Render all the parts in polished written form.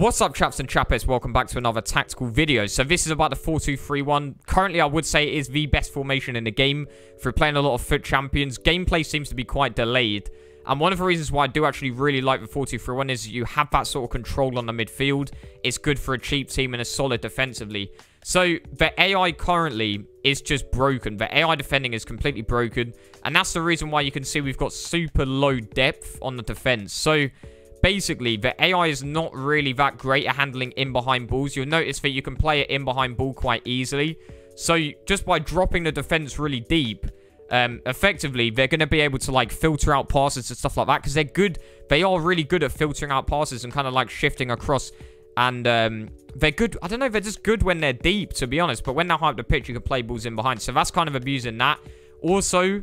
What's up, chaps and chappets? Welcome back to another tactical video. So this is about the 4-2-3-1. Currently, I would say it is the best formation in the game. For playing a lot of FUT Champions, gameplay seems to be quite delayed. And one of the reasons why I do actually really like the 4-2-3-1 is you have that sort of control on the midfield. It's good for a cheap team and is solid defensively. So the AI currently is just broken. The AI defending is completely broken. And that's the reason why you can see we've got super low depth on the defense. So basically, the AI is not really that great at handling in-behind balls. You'll notice that you can play it in-behind ball quite easily. So just by dropping the defense really deep, effectively, they're going to be able to, like, filter out passes and stuff like that. Because they're good. They are really good at filtering out passes and kind of, like, shifting across. And they're good. I don't know. They're just good when they're deep, to be honest. But when they're high up the pitch, you can play balls in behind. So that's kind of abusing that. Also,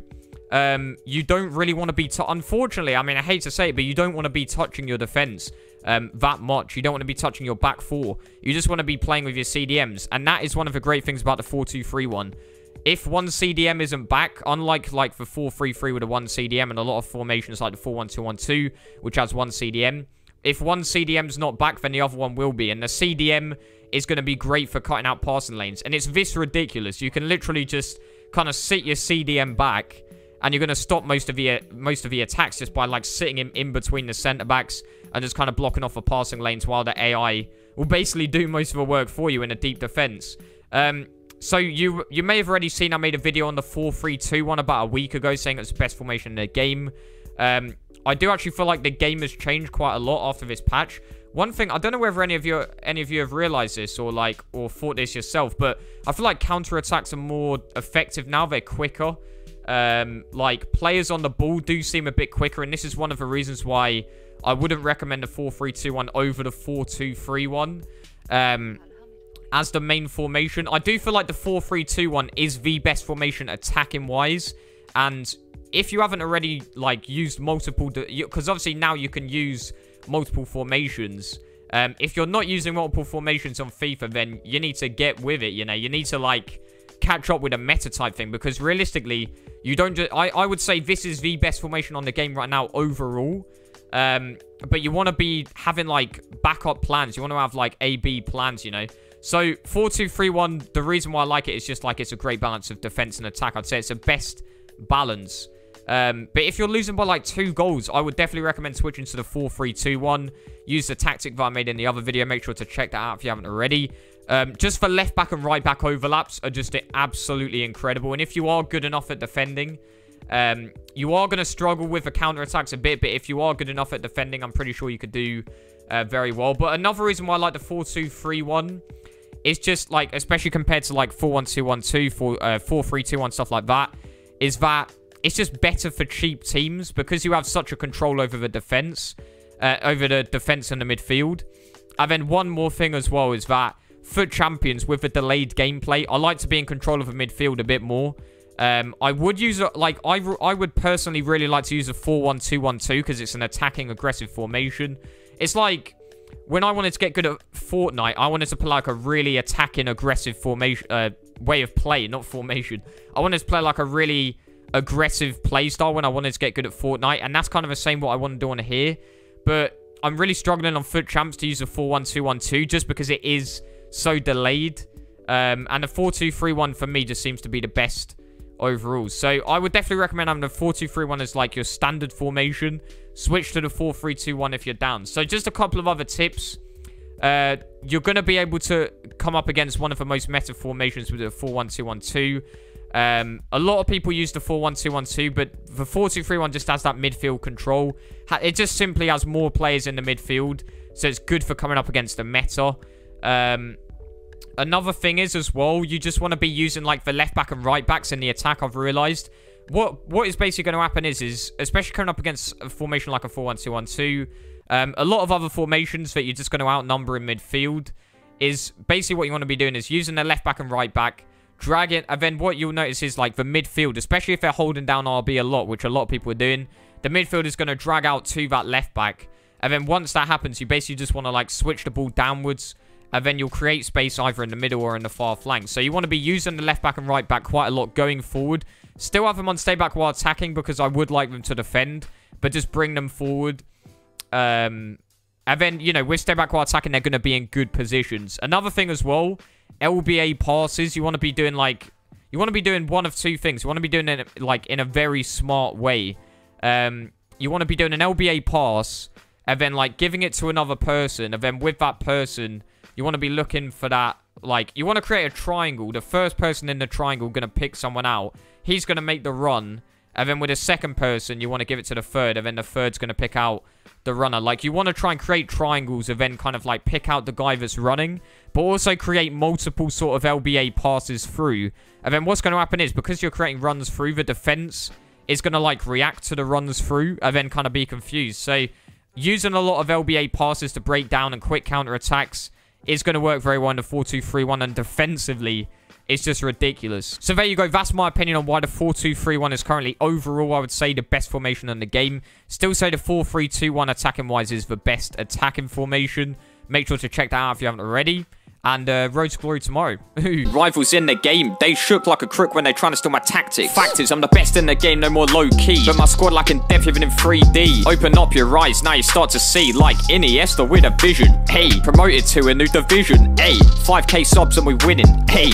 you don't really want to be... Unfortunately, I mean, I hate to say it, but you don't want to be touching your defense that much. You don't want to be touching your back four. You just want to be playing with your CDMs. And that is one of the great things about the 4-2-3-1. If one CDM isn't back, unlike like the 4-3-3 with a one CDM and a lot of formations like the 4-1-2-1-2, which has one CDM, if one CDM's not back, then the other one will be. And the CDM is going to be great for cutting out passing lanes. And it's this ridiculous. You can literally just kind of sit your CDM back, and you're going to stop most of the attacks just by, like, sitting him in between the centre-backs and just kind of blocking off the passing lanes while the AI will basically do most of the work for you in a deep defense. So you may have already seen I made a video on the 4-3-2 about a week ago saying it's the best formation in the game. I do actually feel like the game has changed quite a lot after this patch. One thing, I don't know whether any of you have realized this or thought this yourself, but I feel like counter-attacks are more effective now. They're quicker. Like, players on the ball do seem a bit quicker, and this is one of the reasons why I wouldn't recommend the 4-3-2-1 over the 4-2-3-1 as the main formation. I do feel like the 4-3-2-1 is the best formation attacking wise, and if you haven't already, like, used multiple, because obviously now you can use multiple formations. If you're not using multiple formations on FIFA, then you need to get with it. You know, you need to, like, catch up with a meta type thing, because realistically, you don't just... I would say this is the best formation on the game right now overall. But you want to be having, like, backup plans. You want to have, like, A-B plans, you know. So 4-2-3-1, the reason why I like it is just, like, it's a great balance of defense and attack. I'd say it's the best balance. But if you're losing by, like, 2 goals, I would definitely recommend switching to the 4-3-2-1. Use the tactic that I made in the other video. Make sure to check that out if you haven't already. Just for left back and right back overlaps are just absolutely incredible. And if you are good enough at defending, you are going to struggle with the counter-attacks a bit. But if you are good enough at defending, I'm pretty sure you could do very well. But another reason why I like the 4-2-3-1 is just, like, especially compared to, like, 4-1-2-1-2, 4-3-2-1, stuff like that, is that it's just better for cheap teams because you have such a control over the defense, and the midfield. And then one more thing as well is that FUT Champions with the delayed gameplay, I like to be in control of the midfield a bit more. I would use I would personally really like to use a 4-1-2-1-2 because it's an attacking aggressive formation. It's like when I wanted to get good at Fortnite, I wanted to play like a really attacking aggressive formation way of play, not formation. I wanted to play like a really aggressive play style when I wanted to get good at Fortnite, and that's kind of the same what I want to do on here. But I'm really struggling on FUT Champs to use a 4-1-2-1-2 just because it is so delayed. And the 4-2-3-1 for me just seems to be the best overall. So I would definitely recommend having the 4-2-3-1 as like your standard formation. Switch to the 4-3-2-1 if you're down. So just a couple of other tips. You're going to be able to come up against one of the most meta formations with the 4-1-2-1-2. A lot of people use the 4-1-2-1-2, but the 4-2-3-1 just has that midfield control. It just simply has more players in the midfield, so it's good for coming up against the meta. Another thing is as well, you just want to be using like the left back and right backs in the attack. I've realized what is basically going to happen is especially coming up against a formation like a 4-1-2-1-2, a lot of other formations that you're just going to outnumber in midfield, is basically what you want to be doing is using the left back and right back, drag it, and then what you'll notice is like the midfield, especially if they're holding down RB a lot, which a lot of people are doing, the midfield is going to drag out to that left back. And then once that happens, you basically just want to like switch the ball downwards, and then you'll create space either in the middle or in the far flank. So you want to be using the left back and right back quite a lot going forward. Still have them on stay back while attacking because I would like them to defend, but just bring them forward. And then, you know, with stay back while attacking, they're going to be in good positions. Another thing as well, LBA passes, you want to be doing, like, you want to be doing one of two things. You want to be doing it, like, in a very smart way. You want to be doing an LBA pass, and then, like, giving it to another person, and then with that person, you want to be looking for that, like, you want to create a triangle. The first person in the triangle going to pick someone out. He's going to make the run, and then with the second person, you want to give it to the third, and then the third's going to pick out the runner. Like, you want to try and create triangles and then kind of, like, pick out the guy that's running, but also create multiple sort of LBA passes through. And then what's going to happen is, because you're creating runs through, the defense is going to, like, react to the runs through and then kind of be confused. So, using a lot of LBA passes to break down and quick counter-attacks is going to work very well in the 4-2-3-1, and defensively, it's just ridiculous. So there you go. That's my opinion on why the 4-2-3-1 is currently overall, I would say, the best formation in the game. Still say the 4-3-2-1 attacking-wise is the best attacking formation. Make sure to check that out if you haven't already. And road to glory tomorrow. Rivals in the game, they shook like a crook when they trying to steal my tactics. Fact is, I'm the best in the game, no more low-key. But my squad like in depth, even in 3D. Open up your eyes, now you start to see. Like Iniesta with a vision. Hey, promoted to a new division. Hey, 5k subs and we winning. Hey.